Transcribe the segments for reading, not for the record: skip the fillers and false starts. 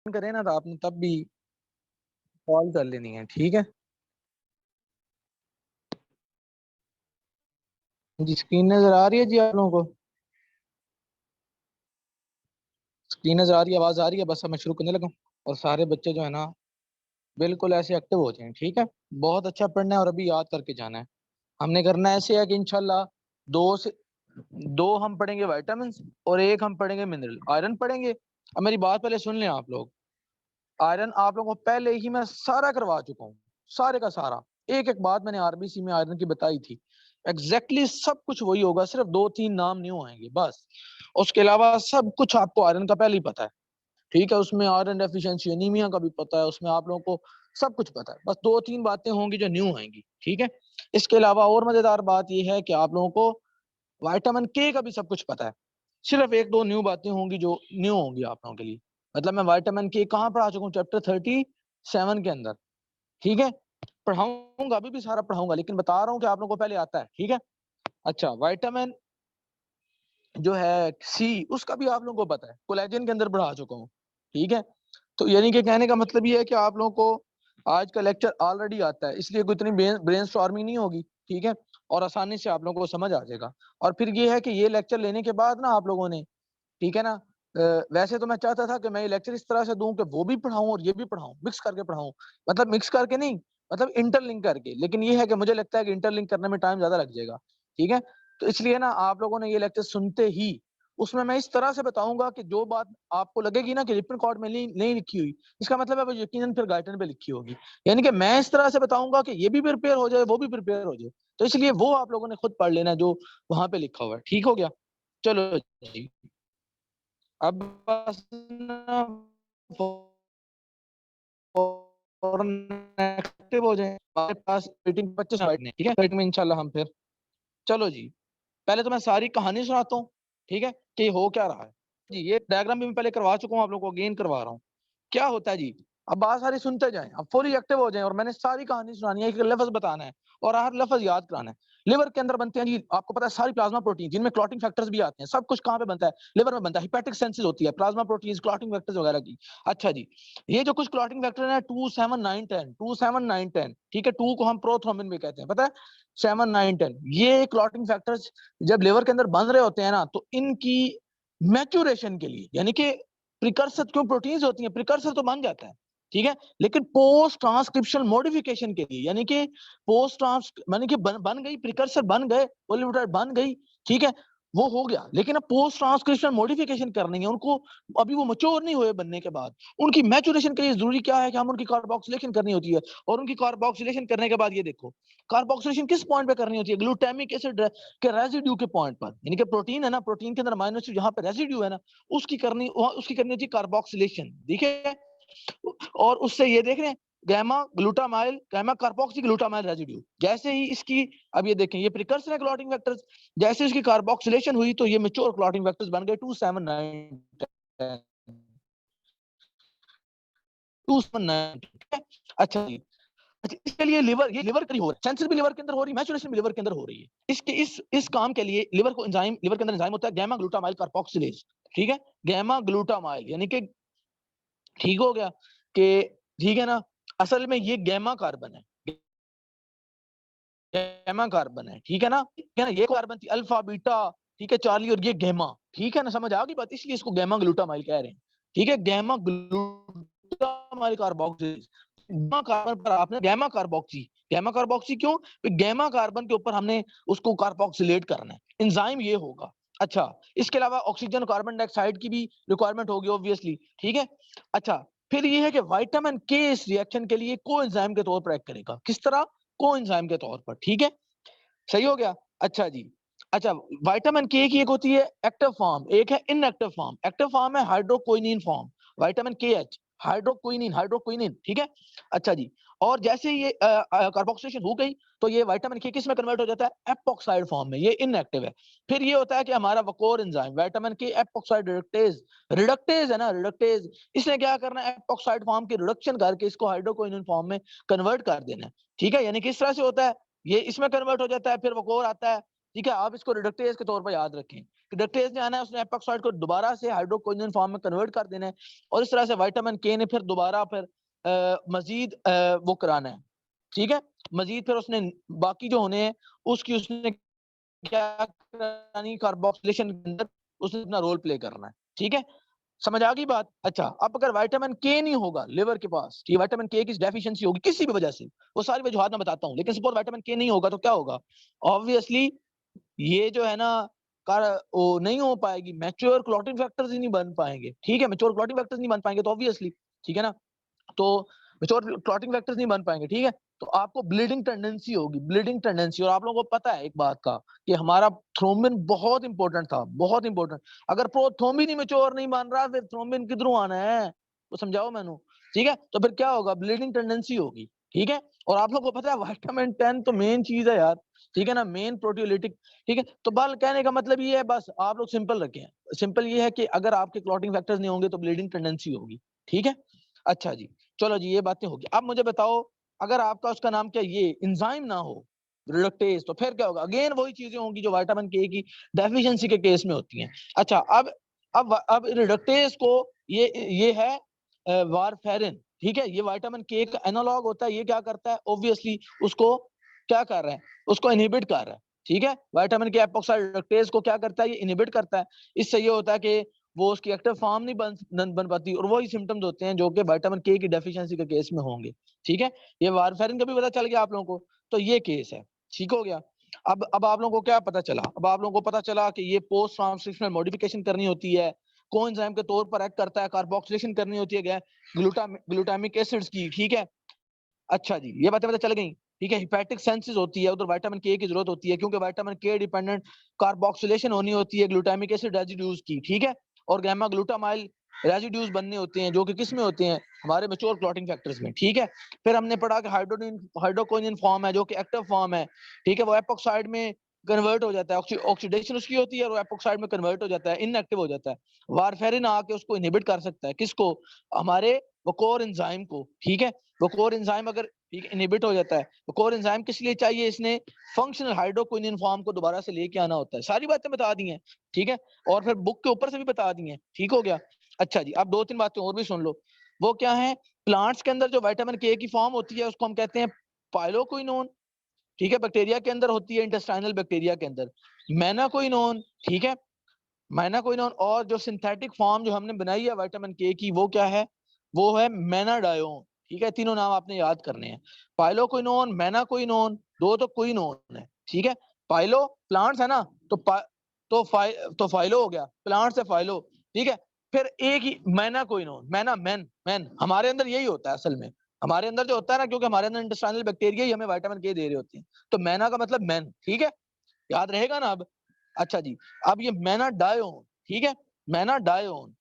करें ना तो आपने तब भी कॉल कर लेनी है, ठीक है जी। स्क्रीन नजर आ रही है जी आप लोगों को? स्क्रीन नजर आ रही है, आवाज आ रही है? बस अब मैं शुरू करने लगा हूं। और सारे बच्चे जो है ना बिल्कुल ऐसे एक्टिव हो जाएं, ठीक है। बहुत अच्छा पढ़ना है और अभी याद करके जाना है। हमने करना ऐसे है कि इंशाल्लाह दो से दो हम पढ़ेंगे विटामिन और एक हम पढ़ेंगे मिनरल। आयरन पढ़ेंगे। अब मेरी बात पहले सुन लें आप लोग। आयरन आप लोगों को पहले ही मैं सारा करवा चुका हूँ, सारे का सारा। एक एक बात मैंने आरबीसी में आयरन की बताई थी। एग्जैक्टली सब कुछ वही होगा, सिर्फ दो तीन नाम न्यू आएंगे बस। उसके अलावा सब कुछ आपको आयरन का पहले ही पता है, ठीक है। उसमें आयरन डेफिशिएंसी एनीमिया का भी पता है, उसमें आप लोगों को सब कुछ पता है। बस दो तीन बातें होंगी जो न्यू आएंगी, ठीक है। इसके अलावा और मजेदार बात यह है कि आप लोगों को विटामिन के का भी सब कुछ पता है। सिर्फ एक दो न्यू बातें होंगी जो न्यू होंगी आप लोगों के लिए। मतलब मैं विटामिन के कहाँ पढ़ा चुका हूँ, चैप्टर 37 के अंदर, ठीक है। पढ़ाऊंगा, अभी भी सारा पढ़ाऊंगा, लेकिन बता रहा हूँ कि आप लोगों को पहले आता है, ठीक है। अच्छा, विटामिन जो है सी, उसका भी आप लोगों को पता है, कोलेजन के अंदर पढ़ा चुका हूँ, ठीक है। तो यानी कि कहने का मतलब ये है कि आप लोगों को आज का लेक्चर ऑलरेडी आता है, इसलिए कोई इतनी ब्रेनस्टॉर्मिंग नहीं होगी, ठीक है। और आसानी से आप लोगों को समझ आ जाएगा। और फिर ये है कि ये लेक्चर लेने के बाद ना आप लोगों ने, ठीक है ना, वैसे तो मैं चाहता था कि मैं ये लेक्चर इस तरह से दूं कि वो भी पढ़ाऊं और ये भी पढ़ाऊं, मिक्स करके पढ़ाऊं। मतलब मिक्स करके नहीं, मतलब इंटरलिंक करके। लेकिन ये है कि मुझे लगता है कि इंटरलिंक करने में टाइम ज्यादा लग जाएगा, ठीक है। तो इसलिए ना आप लोगों ने ये लेक्चर सुनते ही उसमें मैं इस तरह से बताऊंगा कि जो बात आपको लगेगी ना कि रिपन कार्ड में नहीं लिखी हुई, इसका मतलब है वो यकीनन फिर गाइडन पे लिखी होगी। यानी कि मैं इस तरह से बताऊंगा कि ये भी प्रिपेयर हो जाए, वो भी प्रिपेयर हो जाए। तो इसलिए वो आप लोगों ने खुद पढ़ लेना जो वहां पे लिखा हुआ है, ठीक हो गया। चलो जी, अब बस ना एक्टिव हो जाए। हमारे पास मीटिंग 25 मिनट नहीं, ठीक है। मीटिंग में इंशाल्लाह हम फिर, चलो जी, पहले तो मैं सारी कहानी सुनाता हूँ, ठीक है, कि हो क्या रहा है जी। ये डायग्राम भी मैं पहले करवा चुका हूँ, आप लोगों को अगेन करवा रहा हूँ। क्या होता है जी, अब बात सारी सुनते जाएं, अब फुली एक्टिव हो जाएं। और मैंने सारी कहानी सुनानी है, एक लफ्ज बताना है और हर लफ्ज याद कराना है। लिवर के अंदर बनते हैं जी, आपको पता है, सारी प्लाज्मा प्रोटीन, जिनमें क्लॉटिंग फैक्टर्स भी आते हैं। सब कुछ कहाँ पे बनता है? लिवर में बनता है। हिपैटिक सेंसिस होती है, प्लाज्मा प्रोटीन, क्लॉटिंग फैक्टर्स वगैरह की। अच्छा जी, ये जो कुछ क्लॉटिंग फैक्टर है 2, 7, 9, 10, 2, 7, 9, 10, ठीक है। 2 को हम प्रोथ्रोम्बिन भी कहते हैं, पता है। 7, 9, 10 ये क्लॉटिंग फैक्टर्स जब लिवर के अंदर बन रहे होते हैं ना, तो इनकी मैच्योरेशन के लिए, यानी कि प्रिकर्सर, क्यों प्रोटीन्स होती हैं, प्रिकर्सर तो बन जाता है, ठीक है। लेकिन पोस्ट ट्रांसक्रिप्शन मॉडिफिकेशन के लिए, यानी कि पोस्ट ट्रांस यानी कि बन गई, प्रिकर्सर बन गए, पॉलीपेप्टाइड बन गई, ठीक है, वो हो गया। लेकिन अब पोस्ट ट्रांसक्रिप्शन मॉडिफिकेशन करनी है उनको, अभी वो मैच्योर नहीं हुए बनने के बाद। उनकी मैच्योरेशन के लिए जरूरी क्या है कि हम उनकी कार्बोक्सिलेशन करनी होती है। और उनकी कार्बोक्सिलेशन करने के बाद ये देखो, कार्बोक्सिलेशन किस पॉइंट पे करनी होती है? ग्लूटामिक एसिड के रेजिड्यू के पॉइंट पर, यानी कि प्रोटीन है ना, प्रोटीन के अंदर अमीनो एसिड जहां पे रेजिड्यू है ना, उसकी करनी होती है कार्बोक्सिलेशन, देखिए। और उससे ये देख रहे हैं, gamma glutamyl, gamma carboxy glutamyl residue, जैसे ही इसकी, अब ये देखें, ये प्रिकर्सर है क्लॉटिंग फैक्टर्स, जैसे इसकी कार्बोक्सिलेशन हुई तो ये मैच्योर क्लॉटिंग फैक्टर्स बन गए 2, 7, 9, 2, 7, 9। अच्छा जी, अच्छा, इसके लिए ये लिवर की हो रही है, सेंसिस भी लिवर के अंदर हो रही है, मैच्योरेशन भी लिवर के अंदर हो रही है। इसके इस काम के लिए लिवर को एंजाइम, लिवर के अंदर एंजाइम होता है गैमा ग्लूटामाइल कार्बोक्सिलेज, ठीक है। गैमा ग्लूटामाइल, यानी कि, ठीक हो गया कि, ठीक है ना। असल में ये गैमा कार्बन है, गैमा कार्बन है, ठीक है ना। ठीक है ना, ये कार्बन थी अल्फा बीटा, ठीक है, चार्ली, और ये गैमा, ठीक है ना, समझ आ गई बात। इसलिए इसको गैमा ग्लूटामाइल कह रहे हैं, ठीक है। Gamma glutamyl carboxylase, gamma carbon पर आपने गैमा कार्बोक्सी, गैमा कार्बोक्सी क्यों? गैमा कार्बन के ऊपर हमने उसको कार्बोक्सिलेट करना है, एंजाइम ये होगा। अच्छा, इसके अलावा ऑक्सीजन, कार्बन डाइऑक्साइड की भी रिक्वायरमेंट होगी ऑब्वियसली, ठीक है। अच्छा, फिर ये है कि विटामिन के इस रिएक्शन के लिए को एंजाइम के तौर पर एक्ट करेगा। किस तरह? को एंजाइम के तौर पर, ठीक है, सही हो गया। अच्छा जी, अच्छा, विटामिन के की एक होती है एक्टिव फॉर्म, एक है इनएक्टिव फॉर्म। एक्टिव फॉर्म है हाइड्रोक्विनिन फॉर्म, विटामिन के एच, हाइड्रोक्विनिन, हाइड्रोक्विनिन, ठीक है। अच्छा जी, और जैसे ये कार्बोक्सिलेशन हो गई तो ये विटामिन के किस में कन्वर्ट हो जाता है? एपॉक्साइड फॉर्म में, ये इनएक्टिव है। फिर ये होता है कि हमारा वकोर एंजाइम विटामिन के एपॉक्साइड रिडक्टेज, रिडक्टेज है ना, रिडक्टेज, इसने क्या करना है? एपॉक्साइड फॉर्म की रिडक्शन करके इसको हाइड्रोक्विनिन फॉर्म में कन्वर्ट कर देना है, ठीक है। यानी किस तरह से होता है? ये इसमें कन्वर्ट हो जाता है, फिर वकोर आता है, ठीक है। आप इसको रिडक्टेज के तौर पर याद रखें, रिडक्टेज ने आना है, उसने एपॉक्साइड को दोबारा से हाइड्रोक्विनोन फॉर्म में कन्वर्ट कर देना है, और इस तरह से विटामिन के ने फिर दोबारा फिर मजीद वो कराना है, ठीक है, मजीद फिर उसने बाकी जो होने हैं उसकी उसने क्या करानी, कार्बोक्सिलेशन के अंदर उसने अपना रोल प्ले करना है, ठीक है, समझ आ गई बात। अच्छा, अब अगर विटामिन के नहीं होगा लिवर के पास, ठीक, विटामिन के की डेफिशिएंसी होगी किसी भी वजह से, वो सारी वजूहात मैं बताता हूँ, लेकिन सपोज विटामिन के नहीं होगा तो क्या होगा, ऑब्वियसली ये जो है ना कार वो नहीं हो पाएगी, मैच्योर क्लॉटिंग फैक्टर्स ही नहीं बन पाएंगे, ठीक है, मैच्योर क्लॉटिंग फैक्टर्स नहीं बन पाएंगे तो ऑब्वियसली, ठीक है ना, तो मैच्योर क्लॉटिंग फैक्टर्स नहीं बन पाएंगे, ठीक है, तो आपको ब्लीडिंग टेंडेंसी होगी, ब्लीडिंग टेंडेंसी, और आप लोगों को पता है एक बात का कि हमारा थ्रोम्बिन बहुत इंपॉर्टेंट था, बहुत इंपॉर्टेंट, अगर प्रोथ्रोम्बिन ही मैच्योर नहीं बन रहा फिर थ्रोम्बिन किधरों आना है, वो समझाओ मैंने, ठीक है, तो फिर क्या होगा, ब्लीडिंग टेंडेंसी होगी, ठीक है, और आप लोगों को पता है विटामिन 10 तो मेन चीज है यार, ठीक है ना, मेन प्रोटियोलिटिक, ठीक है, तो बल कहने का मतलब ये है, बस आप लोग सिंपल रखें, सिंपल ये है कि अगर आपके क्लॉटिंग फैक्टर्स नहीं होंगे तो ब्लीडिंग टेंडेंसी होगी, ठीक है, अच्छा जी, चलो जी ये बातें होगी, अब मुझे बताओ अगर आपका उसका नाम क्या ये एंजाइम ना हो रिडक्टेज, तो फिर क्या होगा, अगेन वही चीजें होंगी जो विटामिन के की डेफिशिएंसी के केस में होती हैं। अच्छा, अब रिडक्टेज को ये है वारफेरिन, ठीक है, ये विटामिन के का एनालॉग होता है, ये क्या करता है, ऑब्वियसली उसको क्या कर रहा है, उसको इनहिबिट कर रहा है, ठीक है, विटामिन के एपॉक्साइड रिडक्टेज को क्या करता है, ये इनहिबिट करता है, इससे ये होता है कि वो उसकी एक्टिव फॉर्म नहीं बन पाती, और वही सिम्टम्स होते हैं जो कि विटामिन के की डेफिशिएंसी के केस में होंगे, ठीक है, ये वारफेरिन का भी पता चल गया आप लोगों को, तो ये केस है, ठीक हो गया। अब आप लोगों को क्या पता चला, अब आप लोगों को पता चला कि ये पोस्ट ट्रांसक्रिप्शनल मॉडिफिकेशन करनी होती है, कोएंजाइम के तौर पर एक्ट करता है, कार्बोक्सिलेशन करनी होती है ग्लूटामिक एसिड्स की, ठीक है, अच्छा जी ये बातें पता चल गई, ठीक है, हिपैटिक सेंसिस होती है, उधर विटामिन के की जरूरत होती है क्योंकि विटामिन के डिपेंडेंट कार्बोक्सिलेशन होनी होती है ग्लूटामिक एसिड रेजिड्यूज की, ठीक है, और गामा ग्लूटामाइल रेजिड्यूज बनने होते हैं जो कि किस में होते हैं, हमारे मैच्योर क्लॉटिंग फैक्टर्स में, ठीक है, फिर हमने पढ़ा कि हाइड्रोकोनिन फॉर्म है जो कि एक्टिव फॉर्म है, ठीक है, वो एपोक्साइड में कन्वर्ट हो जाता है, ऑक्सीडेशन उसकी होती है और वो एपोक्साइड में कन्वर्ट हो जाता है, इनएक्टिव हो जाता है, वारफेरिन आके उसको इनहिबिट कर सकता है, किसको, हमारे वकोर एंजाइम को, ठीक है, वकोर एंजाइम अगर इनहिबिट हो जाता है, वकोर एंजाइम किस लिए चाहिए, इसने फंक्शनल हाइड्रोक्विनोन फॉर्म को दोबारा से लेके आना होता है, सारी बातें बता दी हैं, ठीक है, और फिर बुक के ऊपर से भी बता दी हैं, ठीक हो गया। अच्छा जी, अब दो तीन बातें और भी सुन लो, वो क्या है, प्लांट्स के अंदर जो विटामिन के की फॉर्म होती है उसको हम कहते हैं पाइलोक्विनोन, ठीक है, बैक्टीरिया के अंदर होती है, इंटेस्टाइनल बैक्टीरिया के अंदर मेनाक्विनोन, ठीक है, मेनाक्विनोन, और जो सिंथेटिक फॉर्म जो हमने बनाई है विटामिन के की वो क्या है, वो है मेनाडायोन, ठीक है, तीनों नाम आपने याद करने हैं, पाइलोक्विनोन, मेनाक्विनोन, दो तो क्विनोन है, ठीक है, पाइलो प्लांट्स है ना, तो तो फाइलो हो गया, प्लांट्स है फाइलो, ठीक है, फिर एक ही मेनाक्विनोन, मैन हमारे अंदर यही होता है असल में, हमारे अंदर जो होता है ना, क्योंकि हमारे अंदर इंटेस्टाइनल बैक्टीरिया ही हमें विटामिन के दे रहे होते हैं, तो मैना का मतलब मैन, ठीक है, याद रहेगा ना अब। अच्छा जी, अब ये मेनाडायोन, ठीक है, मेनाडायोन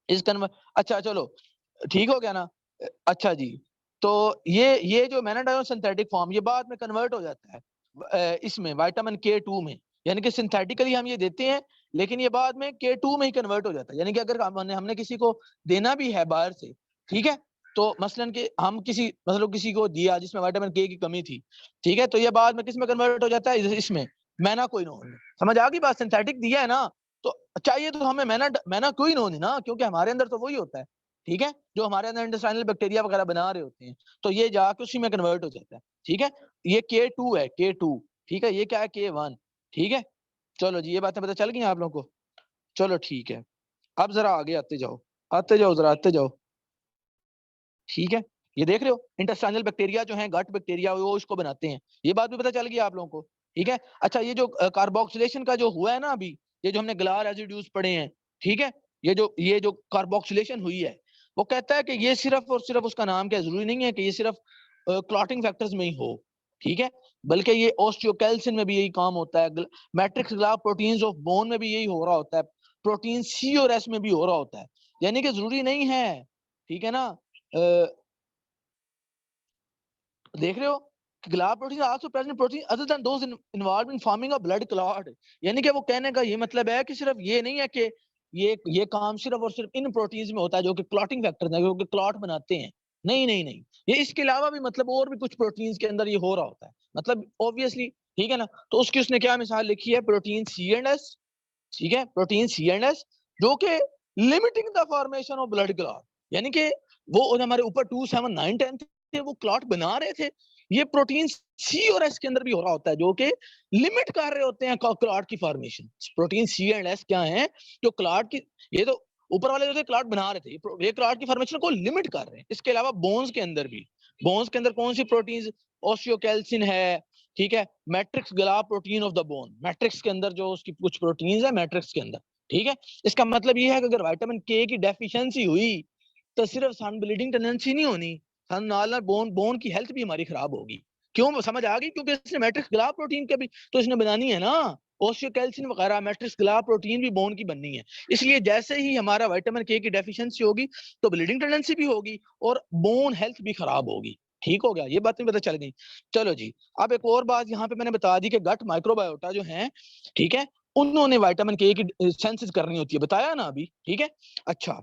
इस कन्वर्ट, अच्छा चलो ठीक हो गया ना, अच्छा जी, तो ये जो मेनाडायोन सिंथेटिक फॉर्म ये बाद में कन्वर्ट हो जाता है इसमें विटामिन के 2 में, यानी कि सिंथेटिकली हम ये देते हैं लेकिन ये बाद में के 2 में ही कन्वर्ट हो जाता है, यानी कि अगर हमने किसी को देना भी है बाहर से, ठीक है, तो मसलन कि हम किसी को दिया जिसमें विटामिन के की कमी थी, ठीक है, तो ये बाद में किस में कन्वर्ट हो जाता है, इसमें मेनाक्विनोन में, समझ आ गई बात, सिंथेटिक दिया है ना, तो चाहिए तो हमें मेनाक्विनोन ही ना, क्योंकि हमारे अंदर तो वही होता है, ठीक है, जो हमारे अंदर इंटेस्टाइनल बैक्टीरिया वगैरह बना रहे होते हैं, तो ये जाके उसी में कन्वर्ट हो जाता है, ठीक है, ये के 2 है, के 2, ठीक है, ये क्या है के 1, ठीक है, चलो जी ये बातें पता चल गई आप लोगों को, चलो ठीक है, अब जरा आगे आते जाओ जरा आते जाओ, ठीक है, ये देख रहे हो इंटेस्टाइनल बैक्टीरिया जो है, गट बैक्टीरिया वो इसको बनाते हैं, ये बात भी पता चल गई आप लोगों को, ठीक है, अच्छा ये जो कार्बोक्सिलेशन का जो हुआ है ना अभी, ये जो हमने ग्लार रेजिड्यूज पढ़े हैं, ठीक है, ये जो कार्बोक्सिलेशन हुई है, वो कहता है कि ये सिर्फ और सिर्फ उसका नाम क्या, जरूरी नहीं है कि ये सिर्फ क्लॉटिंग फैक्टर्स में ही हो, ठीक है, बल्कि ये ऑस्टियोकैल्सिन में भी यही काम होता है, matrix glass proteins of bone में भी यही हो रहा होता है, प्रोटीन सी और एस में भी हो रहा होता है, यानी कि जरूरी नहीं है, ठीक है ना, देख रहे हो, glass protein also present protein other than those involved in forming a blood clot, यानी कि वो कहने का ये मतलब है कि सिर्फ ये नहीं है कि ये काम सिर्फ और सिर्फ इन प्रोटीन्स में होता है जो कि क्लॉटिंग फैक्टर है, जो कि क्लॉट बनाते हैं, नहीं नहीं नहीं, ये इसके अलावा भी मतलब और भी कुछ प्रोटीन्स के अंदर ये हो रहा होता है, मतलब ऑब्वियसली, ठीक है ना, तो उसकी उसने क्या मिसाल लिखी है, प्रोटीन सी एंड एस, ठीक है, प्रोटीन सी एंड एस, जो कि limiting the formation of blood clot, यानी कि वो हमारे ऊपर 2, 7, 9, 10 थे, वो क्लॉट बना रहे थे। ये प्रोटीन सी और एस के अंदर भी हो रहा होता है, जो कि लिमिट कर रहे होते हैं क्लॉट की formation. Protein C and S क्या है, जो क्लॉट की, ये तो ऊपर वाले जो थे क्लॉट बना रहे थे, ये क्लॉट की फॉर्मेशन को लिमिट कर रहे हैं। इसके अलावा बोन्स के अंदर भी, बोन्स के अंदर कौन सी प्रोटीन, ओस्टियोकैल्सिन है, ठीक है, मैट्रिक्स गला protein of the bone, matrix के अंदर जो उसकी कुछ प्रोटीन्स है मैट्रिक्स के अंदर, ठीक है। इसका मतलब ये है कि अगर विटामिन के की डेफिशिएंसी हुई तो सिर्फ सन ब्लीडिंग टेंडेंसी नहीं होनी, सन नाल बोन की हेल्थ भी हमारी खराब होगी। क्यों, समझ आ गई? क्योंकि इसने मैट्रिक्स गला प्रोटीन के भी तो इसने बनानी है ना, ओस्टियोकैल्सिन वगैरह, मैट्रिक्स गला प्रोटीन भी बोन की बननी है। इसलिए जैसे ही हमारा विटामिन के की डेफिशिएंसी होगी तो ब्लीडिंग टेंडेंसी भी होगी और बोन हेल्थ भी खराब होगी। ठीक हो गया, ये बातें पता चल गई। चलो जी, अब एक और बात यहाँ पे मैंने बता दी कि गट माइक्रोबायोटा जो है, ठीक है, उन्होंने विटामिन के की सेंसिस करनी होती है, बताया ना अभी, ठीक है। अच्छा,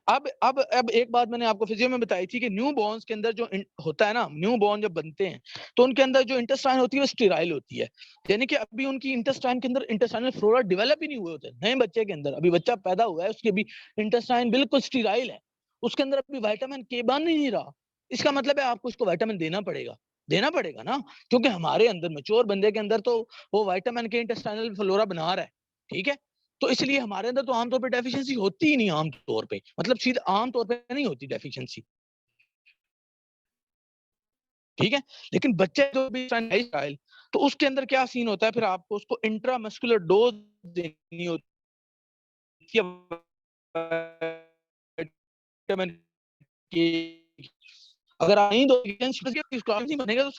अब एक बात मैंने आपको फिजियो में बताई थी कि न्यू बॉर्न्स के अंदर जो होता है ना, न्यू बॉर्न जब बनते हैं तो उनके अंदर जो इंटेस्टाइन होती है वो स्टेराइल होती है, यानी कि अभी उनकी इंटेस्टाइन के अंदर इंटेस्टाइनल फ्लोरा डेवलप ही नहीं हुए होते। नए बच्चे के अंदर, अभी बच्चा पैदा हुआ है, उसके भी इंटेस्टाइन बिल्कुल स्टेराइल है, उसके अंदर अभी विटामिन के बन ही नहीं रहा। इसका मतलब है आपको उसको विटामिन देना पड़ेगा, देना पड़ेगा ना, क्योंकि हमारे अंदर मैच्योर बंदे के अंदर तो वो विटामिन के इंटेस्टाइनल फ्लोरा बना रहा है, ठीक है। तो इसलिए हमारे अंदर तो आमतौर पे डेफिशिएंसी होती ही नहीं, आमतौर पे, मतलब सीधे आमतौर पे नहीं होती डेफिशिएंसी, ठीक है। लेकिन बच्चे जो भी स्टाइल, तो उसके अंदर क्या सीन होता है, फिर आपको उसको इंट्रामस्कुलर डोज देनी होती है विटामिन की। अगर आप नहीं दोगे बनेगा तो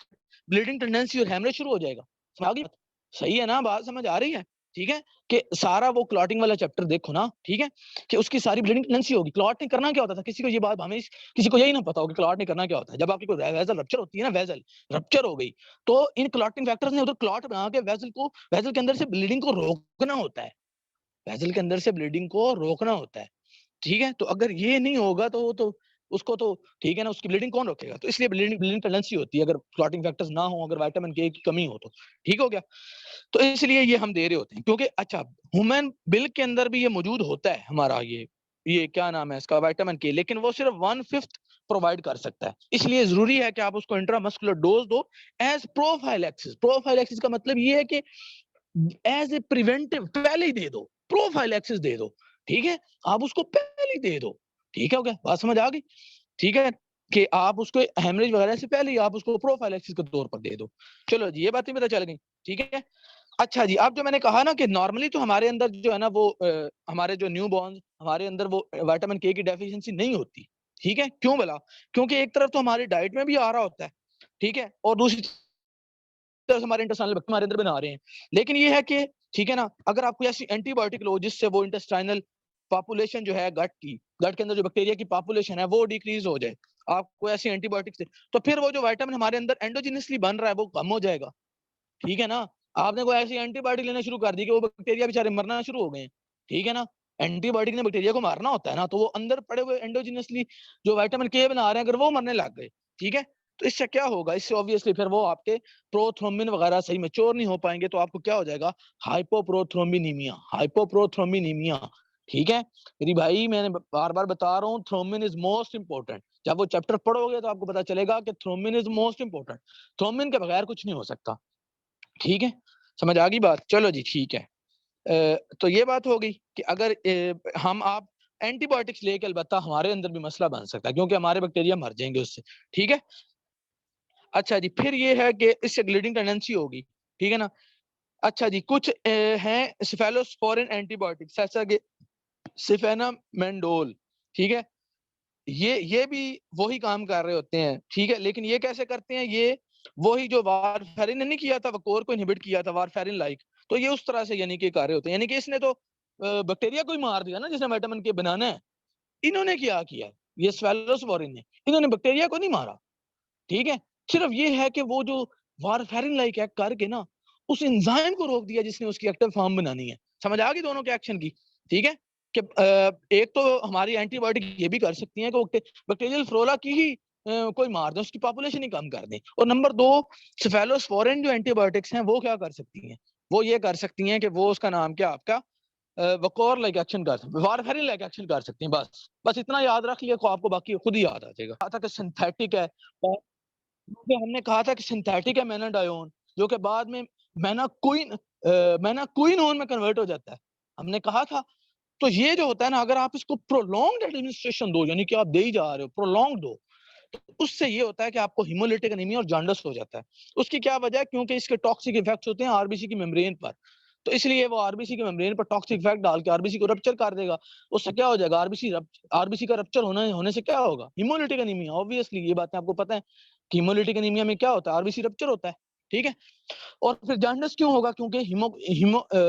ब्लीडिंग टेंडेंसी और हेमरेज शुरू हो जाएगा। समझ आ गई बात? सही है ना, बात समझ आ रही है? ठीक है, कि सारा वो क्लॉटिंग वाला चैप्टर देखो ना, ठीक है, कि उसकी सारी ब्लीडिंग टेंडेंसी होगी। क्लॉटिंग करना क्या होता था, किसी को ये बात हमें किसी को यही ना पता हो कि क्लॉटिंग करना क्या होता है। जब आपकी कोई वेसल रप्चर होती है ना, वेसल रप्चर हो गई, तो इन क्लॉटिंग फैक्टर्स ने उधर क्लॉट बना के वेसल के अंदर से ब्लीडिंग को रोकना होता है, वेसल के अंदर से ब्लीडिंग को रोकना होता है, ठीक है। तो अगर ये नहीं होगा तो वो तो उसको तो, ठीक है ना, उसकी ब्लीडिंग कौन रोकेगा? तो इसलिए ब्लीडिंग ब्लीडिंग टेंडेंसी होती है अगर क्लॉटिंग फैक्टर्स ना हो, अगर विटामिन के की कमी हो तो, ठीक हो गया। तो इसलिए ये हम दे रहे होते हैं, क्योंकि अच्छा, ह्यूमन बिल के अंदर भी ये मौजूद होता है हमारा, ये क्या नाम है इसका, विटामिन के, लेकिन वो सिर्फ 1/5 प्रोवाइड कर सकता है। इसलिए जरूरी है कि आप उसको इंट्रामस्कुलर डोज दो एज प्रोफाइलैक्सिस। प्रोफाइलैक्सिस का मतलब ये है कि एज ए प्रिवेंटिव पहले ही दे दो, प्रोफाइलैक्सिस दे दो, ठीक है, आप उसको पहले ही दे दो, ठीक है, हो गया, बात समझ आ गई, ठीक है, कि आप उसको हेमरेज वगैरह से पहले ही आप उसको प्रोफाइलैक्सिस के तौर पर दे दो। चलो जी, ये बातें पता चल गई, ठीक है। अच्छा जी, अब जो मैंने कहा ना कि नॉर्मली तो हमारे अंदर जो है ना वो हमारे जो न्यू बॉर्न, हमारे अंदर वो विटामिन के की डेफिशिएंसी नहीं होती, ठीक है। क्यों बोला? क्योंकि एक तरफ तो हमारी डाइट में भी आ रहा होता है, ठीक है, और दूसरी तरफ हमारे इंटेस्टाइनल बैक्टीरिया हमारे अंदर बना रहे हैं। लेकिन ये है कि, ठीक है ना, अगर आपको ऐसी एंटीबायोटिक लो जिससे वो इंटेस्टाइनल पॉपुलेशन जो है गट के अंदर जो बैक्टीरिया की पॉपुलेशन है वो डिक्रीज हो जाए, आपको ऐसी एंटीबायोटिक से, तो फिर वो जो विटामिन हमारे अंदर एंडोजिनसली बन रहा है वो कम हो जाएगा, ठीक है ना। आपने कोई ऐसी एंटीबायोटिक लेना शुरू कर दी कि वो बैक्टीरिया बेचारे मरना शुरू हो गए, ठीक है ना। एंटीबायोटिक ने बैक्टीरिया को मारना होता है ना, तो वो अंदर पड़े हुए एंडोजिनसली जो विटामिन के बना रहे हैं, अगर वो मरने लग गए, ठीक है, तो इससे क्या होगा, इससे ऑब्वियसली फिर वो आपके प्रोथ्रोम्बिन वगैरह सही मैच्योर नहीं हो पाएंगे, तो आपको क्या हो जाएगा, हाइपोप्रोथ्रोम्बिनीमिया, हाइपोप्रोथ्रोम्बिनीमिया, ठीक है। मेरी भाई, मैंने बार बार बता रहा हूँ, थ्रोम्बिन इज मोस्ट इंपॉर्टेंट। जब वो चैप्टर पढ़ोगे तो आपको पता चलेगा कि thrombin is most important, thrombin के बगैर कुछ नहीं हो सकता, ठीक है, समझ आ गई बात? चलो जी, ठीक है। तो ये बात हो गई कि अगर हम आप एंटीबायोटिक्स लेके, अलबत्ता हमारे अंदर भी मसला बन सकता है क्योंकि हमारे बैक्टीरिया मर जाएंगे उससे, ठीक है। अच्छा जी, फिर ये है कि इससे ब्लीडिंग टेंडेंसी होगी, ठीक है ना। अच्छा जी, कुछ हैं सेफेलोस्पोरिन एंटीबायोटिक्स, जैसा कि सिफेनामेंडोल, ठीक है, ये भी वही काम कर रहे होते हैं, ठीक है। लेकिन ये कैसे करते हैं, ये वही जो वारफेरिन ने नहीं किया था, वकोर को इनहिबिट किया था वारफेरिन लाइक, तो ये उस तरह से यानी कि कर रहे होते हैं, यानी कि इसने तो बैक्टीरिया को ही मार दिया ना जिसने विटामिन के बनाना है। इन्होंने क्या किया, ये स्वेलोस्पोरिन ने, इन्होंने बैक्टीरिया को नहीं मारा, ठीक है। सिर्फ ये है कि वो जो वारफेरिन लाइक एक्ट करके ना उस एंजाइम को रोक दिया जिसने उसकी एक्टिव फॉर्म बनानी है। समझ आ गई दोनों के एक्शन की, ठीक है, कि एक तो हमारी एंटीबायोटिक ये भी कर सकती है कि बैक्टीरियल फ्लोरा की ही कोई मार दें, उसकी पॉपुलेशन ही कम कर दें। और नंबर 2, सेफेलोस्पोरिन जो एंटीबायोटिक्स हैं वो क्या कर सकती हैं, वो ये कर सकती हैं कि वो उसका नाम क्या आपका वकोर लाइक एक्शन कर सकती, वारफेरिन लाइक एक्शन कर सकती हैं। बस बस इतना याद रख लिया, को आपको बाकी खुद ही याद आ जाएगा। कहा था कि सिंथेटिक है, और हमने कहा था कि सिंथेटिक है मैनाडायोन, जो कि बाद में मैनाक्विनोन में कन्वर्ट हो जाता है, हमने कहा था। तो ये जो होता है ना, अगर आप इसको प्रोलॉन्ग्ड एडमिनिस्ट्रेशन दो, यानी कि आप दे ही जा रहे हो, प्रोलॉन्ग दो, तो उससे ये होता है कि आपको हिमोलिटिक एनीमिया और जॉन्डिस हो जाता है। उसकी क्या वजह है? क्योंकि इसके टॉक्सिक इफेक्ट्स होते हैं आरबीसी की मेम्ब्रेन पर। तो इसलिए वो आरबीसी की मेम्ब्रेन पर टॉक्सिक इफेक्ट डाल के आरबीसी को रप्चर कर देगा। उससे क्या हो जाएगा? आरबीसी का रप्चर होने से क्या होगा? Haemolytic anaemia. ऑब्वियसली ये बातें आपको पता है कि हिमोलिटिक एनीमिया में क्या होता है? आरबीसी रप्चर होता है, ठीक है। और फिर जॉन्डिस क्यों होगा? क्योंकि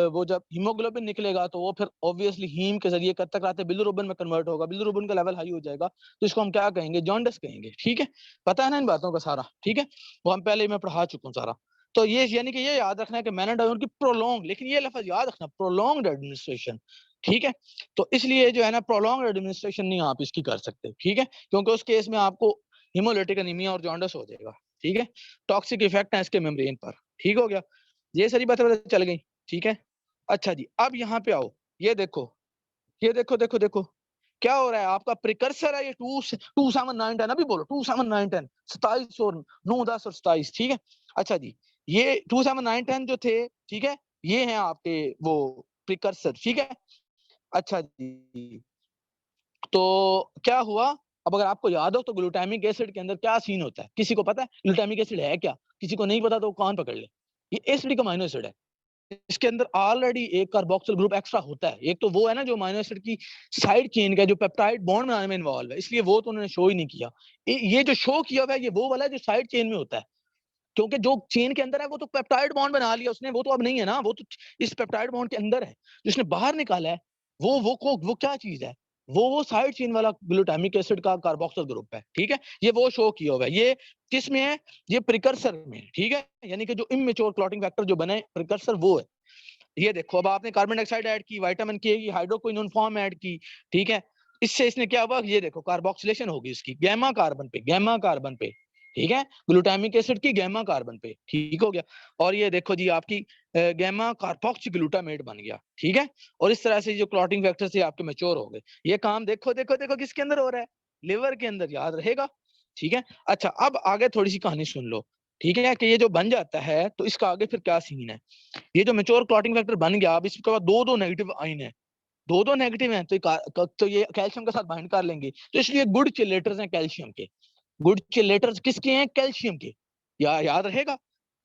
वो जब हीमोग्लोबिन निकलेगा तो वो फिर ऑब्वियसली हीम के जरिए कब तक आते बिलिरुबिन में कन्वर्ट होगा, बिलिरुबिन का लेवल हाई हो जाएगा, तो इसको हम क्या कहेंगे? जॉन्डिस कहेंगे, ठीक है। पता है ना इन बातों का सारा, ठीक है। वो हम पहले ही मैं पढ़ा चुका हूँ सारा। तो ये यानी कि ये याद रखना है कि मैनाडायोन की प्रोलॉन्ग, लेकिन ये लफ्ज याद रखना, प्रोलॉन्ग्ड एडमिनिस्ट्रेशन, ठीक है। तो इसलिए जो है ना, प्रोलॉन्ग्ड एडमिनिस्ट्रेशन नहीं आप इसकी कर सकते, ठीक है, क्योंकि उस केस में आपको हिमोलिटिक एनीमिया और जॉन्डिस हो जाएगा, ठीक है। टॉक्सिक इफेक्ट है इसके मेम्ब्रेन पर, ठीक हो गया। ये सारी बातें पता चल गई, ठीक है। अच्छा जी, अब यहाँ पे आओ, ये देखो, ये देखो देखो देखो क्या हो रहा है। आपका प्रिकर्सर है ये 2 7 9 10, अभी बोलो 2 7 9 10, 27 और 9 10 और 27, ठीक है। अच्छा जी, ये 2 7 9 10 जो थे, ठीक है, ये हैं आपके वो प्रिकर्सर, ठीक है। अच्छा जी, तो क्या हुआ? अब अगर आपको याद हो तो ग्लूटामिक एसिड के अंदर क्या सीन होता है, किसी को पता है ग्लूटामिक एसिड है क्या? किसी को नहीं पता तो कान पकड़ ले। ये एसिडिक अमीनो एसिड है, इसके अंदर ऑलरेडी एक कार्बोक्सिल ग्रुप एक्स्ट्रा होता है। एक तो वो है ना जो अमीनो एसिड की साइड चेन का जो पेप्टाइड बॉन्ड बनाने में इन्वॉल्व है, इसलिए वो तो उन्होंने शो ही नहीं किया। ये जो शो किया हुआ है ये वो वाला है जो साइड चेन में होता है, क्योंकि जो चेन के अंदर है वो तो पेप्टाइड बॉन्ड बना लिया उसने, वो तो अब नहीं है ना, वो तो इस पेप्टाइड बॉन्ड के अंदर है। जिसने बाहर निकाला है वो क्या चीज है? वो साइड चेन वाला ग्लूटामिक एसिड का कार्बोक्सिल ग्रुप है, ठीक है। ये वो शो किया हुआ है। ये किस में है? ये प्रिकर्सर में, ठीक है। यानी कि जो इमेच्योर क्लॉटिंग फैक्टर जो बने प्रिकर्सर वो है। ये देखो, अब आपने कार्बन डाइऑक्साइड ऐड की, विटामिन के की, हाइड्रोक्विनोन फॉर्म ऐड की, ठीक है। इससे इसने क्या हुआ? ये देखो कार्बोक्सिलेशन होगी इसकी गैमा कार्बन पे, गैमा कार्बन पे, ठीक है, ग्लूटामिक एसिड की गैमा कार्बन पे, ठीक हो गया। और ये देखो जी आपकी गैमा कार्बोक्सी ग्लूटामेट बन गया, ठीक है। और इस तरह से जो क्लॉटिंग फैक्टर से आपके मैच्योर हो गए। ये काम देखो देखो देखो किसके अंदर हो रहा है? लिवर के अंदर, याद रहेगा, ठीक है। अच्छा, अब आगे थोड़ी सी कहानी सुन लो, ठीक है, कि ये जो बन जाता है तो इसका आगे फिर क्या सीन है। ये जो मेच्योर क्लॉटिंग फैक्टर बन गया, अब इसके बाद दो दो नेगेटिव आइन है, दो दो नेगेटिव हैं, तो ये कैल्शियम के साथ बाइंड कर लेंगे, तो इसलिए गुड चिलेटर्स हैं कैल्शियम के। गुड चिलेटर्स किसके हैं? कैल्शियम के। याद रहेगा,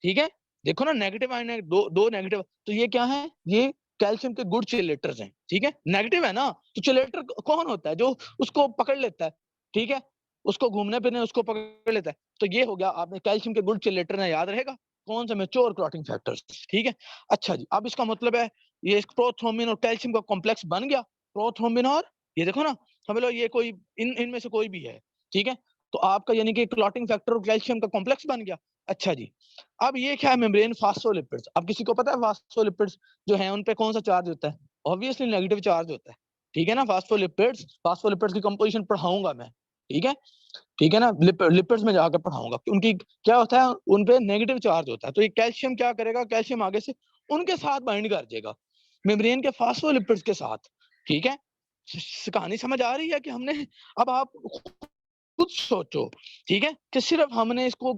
ठीक है। देखो ना, नेगेटिव आइन है, दो दो नेगेटिव, तो ये क्या है? ये कैल्शियम के गुड चिलेटर्स हैं, ठीक है। नेगेटिव है ना, तो चिलेटर कौन होता है? जो उसको पकड़ लेता है, ठीक है, उसको घूमने फिरने उसको पकड़ लेता है। तो ये हो गया आपने कैल्शियम के गुड चिलेटर है, याद रहेगा। कौन सा? मेच्योर क्लॉटिंग फैक्टर्स, ठीक है। अच्छा जी, अब इसका मतलब है ये प्रोथ्रोम्बिन और कैल्शियम का कॉम्प्लेक्स बन गया। प्रोथ्रोम्बिन और ये देखो ना, समझ लो ये कोई इनमें से कोई भी है, ठीक है। तो आपका यानी कि क्लॉटिंग फैक्टर और कैल्शियम का कॉम्प्लेक्स बन गया। अच्छा जी, अब ये क्या है? Membrane phospholipids. अब किसी को पता है फास्फोलिपिड्स जो है उन पे कौन सा चार्ज होता है? ऑब्वियसली नेगेटिव चार्ज होता है, ठीक है ना। फास्फोलिपिड्स, फास्फोलिपिड्स की कंपोजिशन पढ़ाऊंगा मैं, ठीक है, ठीक है ना। लिपिड्स में जाकर पढ़ाऊंगा कि उनकी क्या होता है, उन पे नेगेटिव चार्ज होता है। तो ये कैल्शियम क्या करेगा? कैल्शियम आगे से उनके साथ बाइंड कर देगा, मेम्ब्रेन के फास्फोलिपिड्स के साथ, ठीक है। कहानी समझ आ रही है कि हमने, अब आप खुद सोचो, ठीक है, कि सिर्फ हमने इसको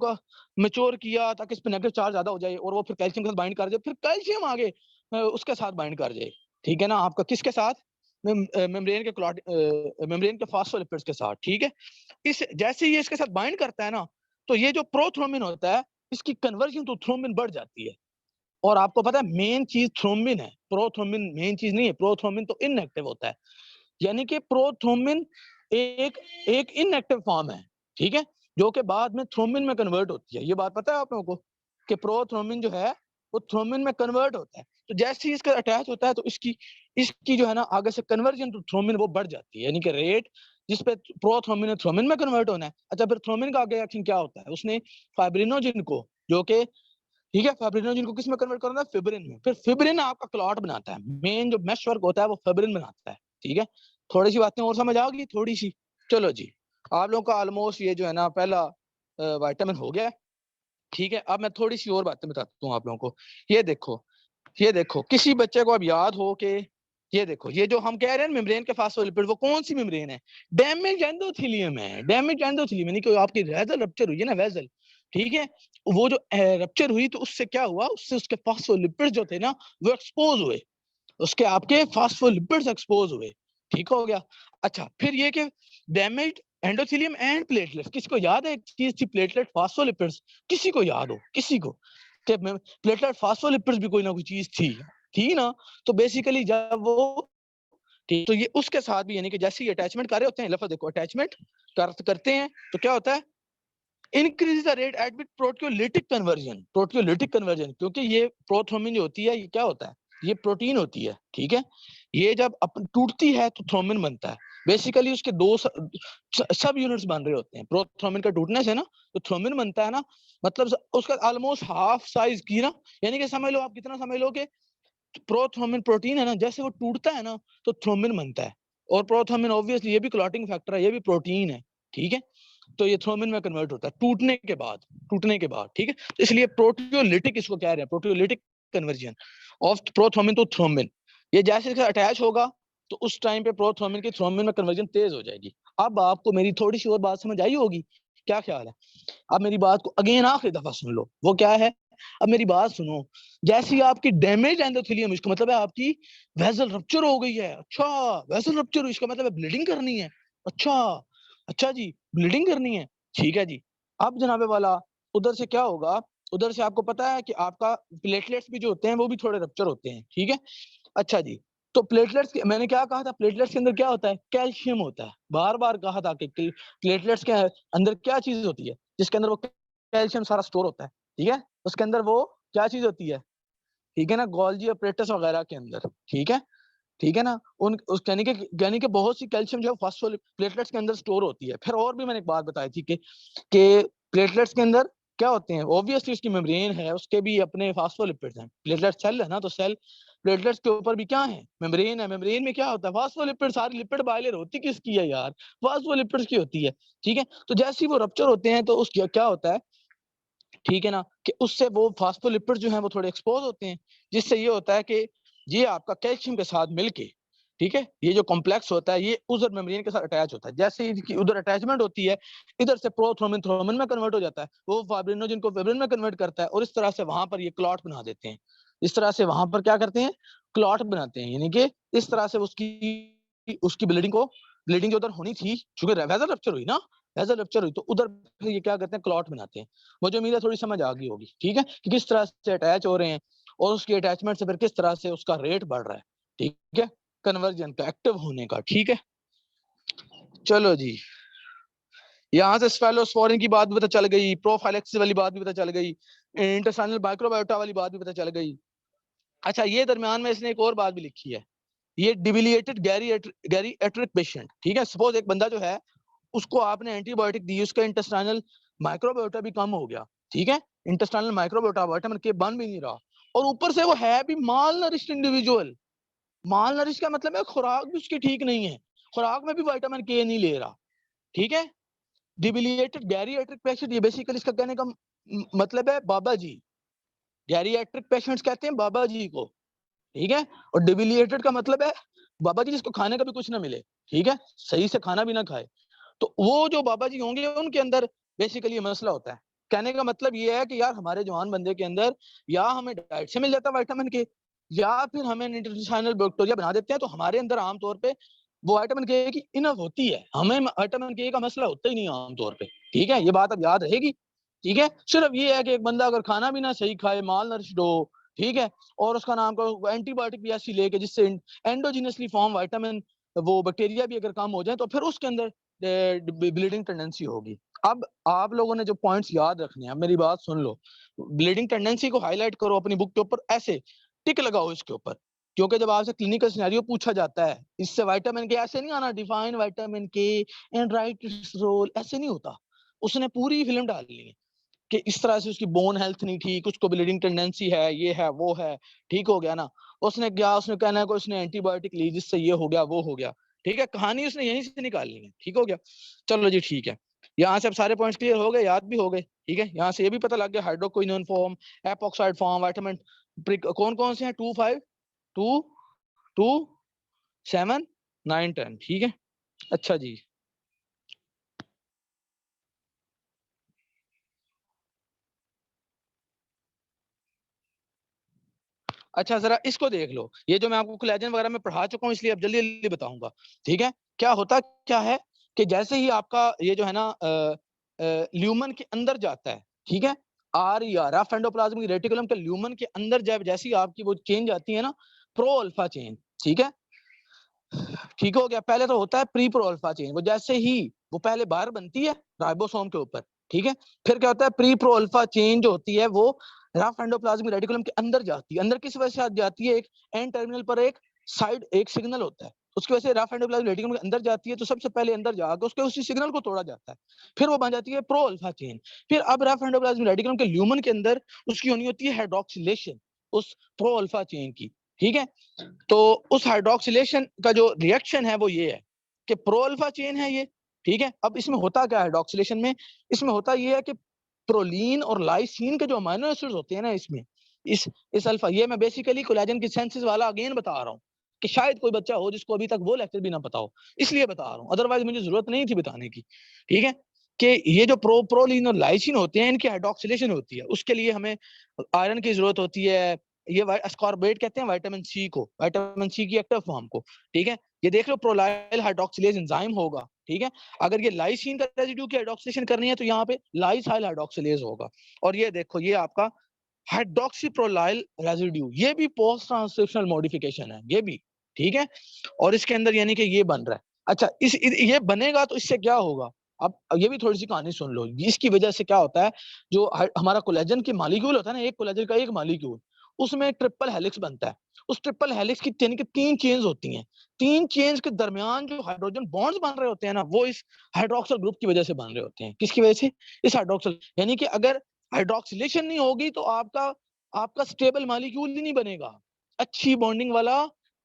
मैच्योर किया ताकि इस पे नेगेटिव चार्ज ज्यादा हो जाए और वो फिर कैल्शियम के साथ बाइंड कर जाए, फिर कैल्शियम आगे उसके साथ बाइंड कर जाए, ठीक है ना। आपका किसके साथ? मेम्ब्रेन के फास्फोलिपिड्स के साथ, ठीक है। इस जैसे ही ये इसके साथ बाइंड करता है ना, तो ये जो प्रोथ्रोम्बिन होता है इसकी कन्वर्जन टू थ्रोम्बिन बढ़ जाती है। और आपको पता है मेन चीज थ्रोम्बिन है, प्रोथ्रोम्बिन मेन चीज नहीं है। प्रोथ्रोम्बिन तो इनएक्टिव होता है, यानी कि प्रोथ्रोम्बिन एक एक इनएक्टिव फॉर्म है, ठीक है, जो कि बाद में थ्रोम्बिन में कन्वर्ट होती है। ये बात पता है आप लोगों को कि प्रोथ्रोम्बिन जो है वो थ्रोम्बिन में कन्वर्ट होता है। तो जैसे ही इसका अटैच होता है तो इसकी इसकी जो है ना आगे से कन्वर्जन टू थ्रोम्बिन वो बढ़ जाती है, यानी कि रेट जिस पे प्रोथ्रोम्बिन है थ्रोम्बिन में कन्वर्ट होना है। अच्छा, फिर थ्रोम्बिन का आगे एक्शन क्या होता है? उसने फाइब्रिनोजिन को, जो कि ठीक है, फाइब्रिनोजिन को किस में कन्वर्ट करना है? फिब्रिन में। फिर फिब्रिन आपका क्लॉट बनाता है, मेन जो मेश वर्क होता है वो फिब्रिन बनाता है, ठीक है। थोड़ी सी बातें और समझ आ गई? थोड़ी सी। चलो जी, आप लोगों का ऑलमोस्ट ये जो है ना पहला विटामिन हो गया है, ठीक है। अब मैं थोड़ी सी और बातें बताता हूँ आप लोगों को। ये देखो, ये देखो किसी बच्चे को अब याद हो के ये देखो, ये जो हम कह रहे हैं मेम्ब्रेन के फास्फोलिपिड, वो कौन सी मेम्ब्रेन है? डैमेज एंडोथेलियम है। डैमेज एंडोथेलियम यानी कि आपकी वेसल रप्चर हुई है ना, वेसल, ठीक है, वो जो रप्चर हुई तो उससे क्या हुआ, उससे उसके फास्फोलिपिड जो थे ना वो एक्सपोज हुए, उसके आपके फास्फोलिपिड्स एक्सपोज हुए, ठीक हो गया। अच्छा, फिर ये कि डैमेज एंडोथेलियम एंड प्लेटलेट्स, किसको याद है एक चीज थी, प्लेटलेट फास्फोलिपिड्स, किसी को याद हो, किसी को, कि प्लेटलेट फास्फोलिपिड्स भी कोई ना कोई चीज थी ना। तो बेसिकली जब वो, ठीक, तो ये उसके साथ भी यानी कि जैसे ही अटैचमेंट कर रहे होते हैं, लफ्ज देखो, अटैचमेंट करते हैं तो क्या होता है, increase the rate at which proteolytic conversion, proteolytic conversion, क्योंकि ये प्रोथ्रोम्बिन जो होती है ये क्या होता है, ये प्रोटीन होती है, ठीक है, ये जब टूटती है तो थ्रोम्बिन बनता है। बेसिकली उसके दो सब यूनिट्स बन रहे होते हैं, प्रोथ्रोम्बिन का टूटने से ना तो थ्रोम्बिन बनता है ना, मतलब उसका ऑलमोस्ट हाफ साइज की ना, यानी कि समझ लो आप कितना समझ लो कि प्रोथ्रोम्बिन प्रोटीन है ना, जैसे वो टूटता है ना तो थ्रोम्बिन बनता है, और प्रोथ्रोम्बिन ऑब्वियसली ये भी क्लॉटिंग फैक्टर है, ये भी प्रोटीन है, ठीक है, तो ये थ्रोम्बिन में कन्वर्ट होता है टूटने के बाद, ठीक है, तो इसलिए प्रोटियोलिटिक इसको कह रहे हैं, proteolytic conversion of prothrombin to thrombin. ये जैसे अटैच होगा तो उस टाइम पे प्रोथ्रोम्बिन की थ्रोम्बिन में कन्वर्जन तेज हो जाएगी। अब आपको मेरी थोड़ी सी और बात समझ आई होगी, क्या ख्याल है? अब मेरी बात को अगेन आखिरी दफा सुन लो, वो क्या है, अब मेरी बात सुनो, जैसी आपकी डैमेज एंडोथेलियम, इसका मतलब है आपकी वेसल रप्चर हो गई है, अच्छा, वेसल रप्चर हुई, इसका मतलब है ब्लीडिंग करनी है, अच्छा, अच्छा जी, ब्लीडिंग करनी है, ठीक है जी। अब जनाबे वाला उधर से क्या होगा, उधर से आपको पता है कि आपका प्लेटलेट्स भी जो होते हैं वो भी थोड़े रप्चर होते हैं, ठीक है, अच्छा जी। तो प्लेटलेट्स मैंने क्या कहा था, प्लेटलेट्स के अंदर क्या होता है, कैल्शियम होता है, बार बार कहा था कि प्लेटलेट्स के अंदर क्या चीज होती है जिसके अंदर वो कैल्शियम सारा स्टोर होता है, ठीक है, उसके अंदर वो क्या चीज होती है, ठीक है ना, गोल्जी अपरेटस वगैरह के अंदर, ठीक है ना, उन उस यानी कि बहुत सी कैल्शियम जो है फास्फोलिपिड प्लेटलेट्स के अंदर स्टोर होती है। फिर और भी मैंने एक बात बताई थी कि प्लेटलेट्स के अंदर क्या होते हैं, ऑब्वियसली उसकी मेम्ब्रेन है, उसके भी अपने फास्फोलिपिड्स हैं, प्लेटलेट सेल है ना, तो सेल प्लेटलेट्स के ऊपर भी क्या है, मेम्ब्रेन है, मेम्ब्रेन में क्या होता है, फास्फोलिपिड, सारी लिपिड बाइलेयर होती किसकी है यार, फास्फोलिपिड्स की होती है, ठीक है, तो जैसे ही वो रप्चर होते हैं तो उसकी क्या होता है, ठीक है ना, कि उससे वो फास्फोलिपिड जो है वो थोड़े एक्सपोज होते हैं, जिससे ये होता है कि ये आपका कैल्शियम के साथ मिलके, ठीक है, ये जो कॉम्प्लेक्स होता है ये उधर मेम्ब्रेन के साथ अटैच होता है, जैसे ही उधर अटैचमेंट होती है, इधर से प्रोथ्रोम्बिन थ्रोम्बिन में कन्वर्ट हो जाता है, वो फाइब्रिनोजन को फिब्रिन में कन्वर्ट करता है, और इस तरह से वहां पर ये क्लॉट बना देते हैं, इस तरह से वहां पर क्या करते हैं, क्लॉट बनाते हैं, यानी कि इस तरह से उसकी उसकी ब्लीडिंग जो उधर होनी थी, चूंकि वेसल रप्चर हुई ना, वेसल रप्चर हुई तो उधर फिर ये क्या करते हैं, क्लॉट बनाते हैं। मुझे उम्मीद है थोड़ी समझ आ गई होगी, ठीक है, कि किस तरह से अटैच हो रहे हैं और उसकी अटैचमेंट से फिर किस तरह से उसका रेट बढ़ रहा है, ठीक है, कन्वर्जन का, एक्टिव होने का, ठीक है। चलो जी, यहाँ से स्फेलोस्पोरिन की बात भी पता चल गई, प्रोफाइलेक्सिस वाली बात भी पता चल गई, इंटेस्टाइनल माइक्रोबायोटा वाली बात भी पता चल गई। अच्छा, ये दरमियान में इसने एक और बात भी लिखी है, ये डिबिलिएटेड गैरिएट्रिक पेशेंट, ठीक है, सपोज एक बंदा जो है उसको आपने एंटीबायोटिक दी, उसका इंटेस्टाइनल माइक्रोबायोटा भी कम हो गया, ठीक है, इंटेस्टाइनल माइक्रोबायोटा विटामिन के बन भी नहीं रहा, और ऊपर से वो है भी माल नरिश्ड इंडिविजुअल। माल नरिश का मतलब है खुराक भी उसकी ठीक नहीं है, खुराक में भी विटामिन के नहीं ले रहा, ठीक है, डिबिलिएटेड गैरिएट्रिक पेशेंट, ये बेसिकली इसका कहने का मतलब है बाबा जी, गैरिएट्रिक पेशेंट्स कहते हैं बाबा जी को, ठीक है, और डिबिलिएटेड का मतलब है बाबा जी जिसको खाने का भी कुछ ना मिले, ठीक है, सही से खाना भी ना खाए, तो वो जो बाबा जी होंगे उनके अंदर बेसिकली ये मसला होता है। कहने का मतलब ये है कि यार हमारे जवान बंदे के अंदर या हमें डाइट से मिल जाता है विटामिन के, या फिर हमें न्यूट्रिशनल बैक्टीरिया बना देते हैं, तो हमारे अंदर आमतौर पे वो विटामिन के की इनफ होती है, हमें विटामिन के का मसला होता ही नहीं है आमतौर पे, ठीक है, ये बात अब याद रहेगी, ठीक है, सिर्फ ये है कि एक बंदा अगर खाना भी ना सही खाए, माल नरिश्ड हो, ठीक है, और उसका नाम को एंटीबायोटिक भी ऐसी लेके जिससे एंडोजिनसली फॉर्म विटामिन वो बैक्टीरिया भी अगर कम हो जाए तो फिर उसके अंदर ब्लीडिंग टेंडेंसी होगी। अब आप लोगों ने जो पॉइंट्स याद रखने हैं, मेरी बात सुन लो, ब्लीडिंग टेंडेंसी को हाईलाइट करो अपनी बुक के ऊपर, ऐसे टिक लगाओ इसके ऊपर, क्योंकि जब आपसे क्लिनिकल सिनेरियो पूछा जाता है, इससे विटामिन के ऐसे नहीं आना, डिफाइन विटामिन के एंड राइट इट्स रोल, ऐसे नहीं होता, उसने पूरी फिल्म डाली है कि इस तरह से उसकी बोन हेल्थ नहीं ठीक, उसको ब्लीडिंग टेंडेंसी है, ये है वो है, ठीक हो गया ना, उसने कहना है कि उसने एंटीबायोटिक ली जिससे ये हो गया वो हो गया, ठीक है, कहानी उसने यहीं से निकालनी है, ठीक हो गया। चलो जी ठीक है, यहाँ से अब सारे पॉइंट्स क्लियर हो गए, याद भी हो गए, ठीक है, यहाँ से ये भी पता लग गया hydroquinone form, epoxide form, vitamin कौन कौन से हैं? 2 5 2 2 7 9 10, ठीक है। अच्छा जी, अच्छा जरा इसको देख लो, ये जो मैं आपको कोलेजन वगैरह में पढ़ा चुका हूँ, इसलिए अब जल्दी जल्दी बताऊंगा, ठीक है। क्या होता क्या है कि जैसे ही आपका ये जो है ना ल्यूमन के अंदर जाता है, ठीक है, आर या रफ एंडोप्लाज्मिक रेटिकुलम के ल्यूमन के अंदर जब जैसी आपकी वो चेंज आती है ना, प्रो अल्फा चेन, ठीक है, ठीक हो गया। पहले तो होता है प्री प्रो अल्फा चेन, वो जैसे ही वो पहले बाहर बनती है राइबोसोम के ऊपर, ठीक है, फिर क्या होता है प्री प्रो अल्फा चेन जो होती है वो रफ एंडोप्लाज्मिक रेटिकुलम के अंदर जाती है। अंदर किस वजह से जाती है? एक एन टर्मिनल पर एक साइड एक सिग्नल होता है, उसकी वजह से रफ एंडोप्लाज्मिक रेटिकुलम के अंदर जाती है, तो सबसे पहले अंदर जाकर उसके उसी सिग्नल को तोड़ा जाता है, फिर वो बन जाती है प्रो अल्फा चेन। फिर अब रफ एंडोप्लाज्मिक रेटिकुलम के ल्यूमन के अंदर उसकी होनी होती है हाइड्रोक्सिलेशन उस प्रो अल्फा चेन की, ठीक है। तो उस हाइड्रोक्सिलेशन का जो रिएक्शन है वो ये है कि प्रो अल्फा चेन है ये, ठीक है। अब इसमें होता क्या है हाइड्रोक्सिलेशन में? इसमें होता ये है कि प्रोलीन और लाइसीन के जो अमीनो एसिड्स होते हैं ना इसमें, इस अल्फा, ये मैं बेसिकली कोलेजन की सेंसेस वाला अगेन बता रहा हूँ कि शायद कोई बच्चा हो जिसको अभी तक वो लेक्चर भी ना पता हो, इसलिए बता रहा हूँ, अदरवाइज मुझे जरूरत नहीं थी बताने की, ठीक है। कि ये जो प्रोलीन और लाइसिन होते हैं इनकी हाइड्रोक्सिलेशन होती है, उसके लिए हमें आयरन की जरूरत होती है। ये अस्कॉर्बेट कहते हैं विटामिन सी को, विटामिन सी की एक्टिव फॉर्म को, ठीक है। ये देख लो प्रोलाइल हाइड्रोक्सिलेज एंजाइम होगा, ठीक है। अगर ये लाइसिन का रेजिड्यू की हाइड्रोक्सिलेशन करनी है तो यहाँ पे लाइसाइल हाइड्रोक्सिलेज होगा। और ये देखो ये आपका हाइड्रोक्सीप्रोलाइल रेजिड्यू, ये भी पोस्ट ट्रांसक्रिप्शनल मॉडिफिकेशन है ये भी, ठीक है। और इसके अंदर यानी कि ये बन रहा है। अच्छा ये बनेगा तो इससे क्या होगा? अब ये भी थोड़ी सी कहानी सुन लो, इसकी वजह से क्या होता है, जो हमारा कोलेजन की मॉलिक्यूल होता है ना, एक कोलेजन का एक मॉलिक्यूल, उसमें एक ट्रिपल हेलिक्स बनता है। उस ट्रिपल हेलिक्स की यानी कि 3 चेन्स होती हैं, 3 चेन्स के दरमियान जो हाइड्रोजन बॉन्ड्स बन रहे होते हैं ना, वो इस हाइड्रोक्सिल ग्रुप की वजह से बन रहे होते हैं। किसकी वजह से? इस हाइड्रोक्सिल, यानी कि अगर हाइड्रोक्सिलेशन नहीं होगी तो आपका आपका स्टेबल मॉलिक्यूल ही नहीं बनेगा, अच्छी बॉन्डिंग वाला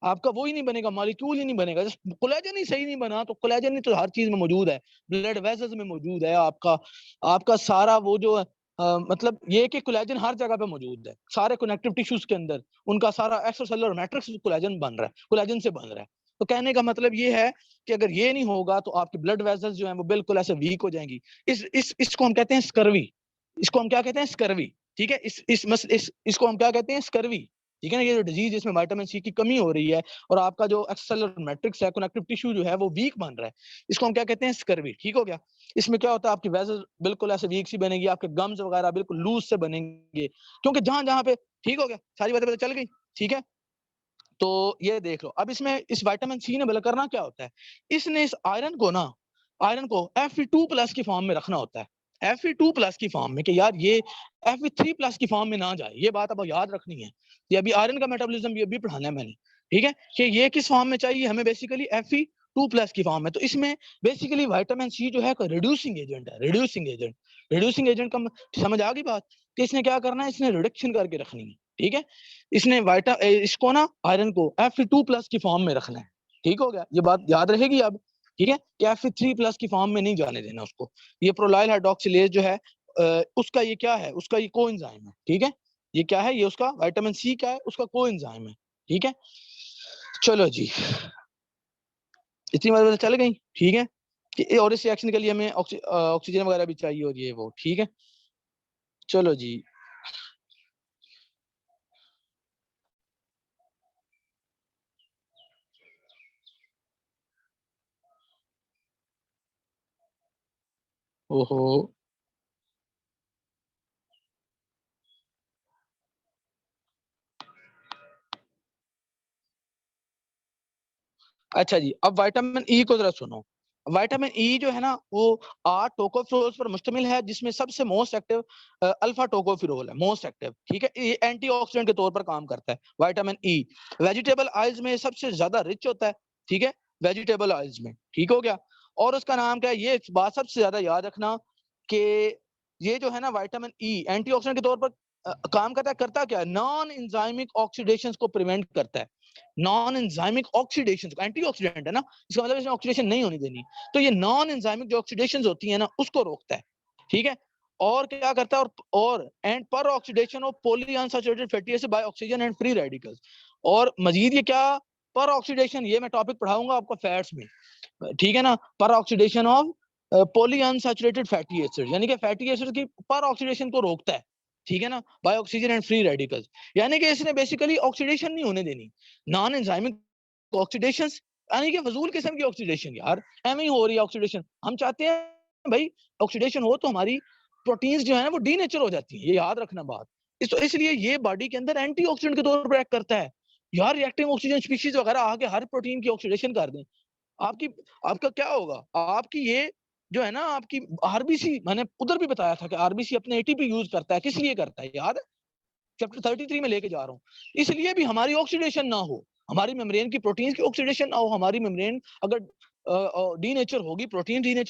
आपका वो ही नहीं बनेगा, मॉलिक्यूल ही नहीं बनेगा। कोलेजन ही सही नहीं बना तो कोलेजन ही तो हर चीज में मौजूद है, ब्लड वेसल्स में मौजूद है, आपका आपका सारा वो जो मतलब ये कि कोलेजन हर जगह पे मौजूद है, सारे कनेक्टिव टिश्यूज के अंदर उनका सारा एक्स्ट्रासेलुलर मैट्रिक्स कोलेजन बन रहा है, कोलेजन से बन रहा है। तो कहने का मतलब ये है कि अगर ये नहीं होगा तो आपके ब्लड वेसल्स जो हैं वो बिल्कुल ऐसे वीक हो जाएंगी। इसको हम कहते हैं स्कर्वी, इसको हम क्या कहते हैं? स्कर्वी, ठीक है। इसको हम क्या कहते हैं? स्कर्वी, ठीक है ना। ये जो डिजीज इसमें विटामिन सी की कमी हो रही है और आपका जो एक्स्ट्रासेलुलर मैट्रिक्स है, कनेक्टिव टिश्यू जो है वो वीक बन रहा है, इसको हम क्या कहते हैं? स्कर्वी, ठीक हो गया। इसमें क्या होता है, आपकी वेसल्स बिल्कुल ऐसे वीक सी बनेगी, आपके गम्स वगैरह बिल्कुल लूज से बनेंगे, क्योंकि जहां जहां पे, ठीक हो गया, सारी बातें पता चल गई, ठीक है। तो ये देख लो, अब इसमें इस विटामिन सी ने भला करना क्या होता है, इसने इस आयरन को ना, आयरन को Fe2+ की फॉर्म में रखना होता है, Fe2+ की फॉर्म में, कि यार ये Fe3+ की फॉर्म में ना जाए, ये बात अब याद रखनी है। ये अभी आयरन का मेटाबॉलिज्म भी पढ़ाना है मैंने, ठीक है, कि ये किस फॉर्म में चाहिए हमें? बेसिकली Fe2+ की फॉर्म में। तो इसमें बेसिकली विटामिन सी जो है रिड्यूसिंग एजेंट है, रिड्यूसिंग एजेंट, रिड्यूसिंग एजेंट का समझ आ गई बात? तो इसने क्या करना है, इसने रिडक्शन करके रखनी है, ठीक है। इसने इसको ना आयरन को Fe2+ की फॉर्म में रखना है, ठीक हो गया, ये बात याद रहेगी अब, ठीक है, कि Fe3+ की फॉर्म में नहीं जाने देना उसको। ये प्रोलाइल हाइड्रोक्सिलेज जो है उसका ये क्या है? उसका ये कोएंजाइम है, ठीक है। ये क्या है? ये उसका विटामिन सी का है, उसका कोएंजाइम है, ठीक है। चलो जी, इतनी बात चल गई, ठीक है। कि और इस रिएक्शन के लिए हमें ऑक्सीजन वगैरह भी चाहिए और ये वो, ठीक है। चलो जी, ओहो, अच्छा जी, अब विटामिन ई को जरा सुनो। विटामिन ई जो है ना वो 8 टोकोफेरोल्स पर मुश्तमिल है, जिसमें सबसे मोस्ट एक्टिव अल्फा टोकोफेरोल है, मोस्ट एक्टिव, ठीक है। ये एंटीऑक्सीडेंट के तौर पर काम करता है विटामिन ई। वेजिटेबल ऑयल्स में सबसे ज्यादा रिच होता है, ठीक है, वेजिटेबल ऑयल्स में, ठीक हो गया। और उसका नाम क्या है? ये बात सबसे ज्यादा याद रखना कि ये जो है ना विटामिन ई एंटीऑक्सीडेंट के तौर पर काम करता क्या है? नॉन एंजाइमिक ऑक्सीडेशन को प्रिवेंट करता है, नॉन एंजाइमिक ऑक्सीडेशन, एंटीऑक्सीडेंट है ना, इसका मतलब इसमें ऑक्सीडेशन नहीं होनी देनी। तो ये नॉन एंजाइमिक जो ऑक्सीडेशन होती है ना उसको रोकता है, ठीक है। और क्या करता है, और एंड पर oxidation of poly unsaturated fatty acid by oxygen and free radicals. और मजीद ये क्या, पर ऑक्सीडेशन, ये मैं टॉपिक पढ़ाऊंगा आपको फैट्स में, ठीक है ना। पर oxidation of poly unsaturated fatty acid, यानी कि फैटी एसिड की पर ऑक्सीडेशन को रोकता है, ठीक है ना, by oxygen and free radicals. यानी कि इसने बेसिकली ऑक्सीडेशन नहीं होने देनी, नॉन एंजाइमिक ऑक्सीडेशन, यानी कि फजूल किस्म की ऑक्सीडेशन यार, एम ही हो रही है ऑक्सीडेशन। हम चाहते हैं भाई ऑक्सीडेशन हो तो हमारी प्रोटीन्स जो है ना वो डीनेचर हो जाती है, ये याद रखना बात। इसलिए ये बॉडी के अंदर एंटीऑक्सीडेंट के तौर पर एक्ट करता है यार। रिएक्टिव ऑक्सीजन स्पीशीज वगैरह आके हर प्रोटीन की ऑक्सीडेशन कर दें, आपकी आपका क्या होगा, आपकी ये जो है ना आपकी आरबीसी, मैंने उधर भी बताया था कि आरबीसी अपने एटीपी यूज करता है, किस लिए करता है याद है, चैप्टर 33 में लेके जा रहा हूँ। इसलिए भी हमारी ऑक्सीडेशन ना हो, हमारी मेम्ब्रेन की प्रोटीन की ऑक्सीडेशन ना हो, हमारी मेम्ब्रेन अगर डीनेचर होगी, प्रोटीन डीनेचर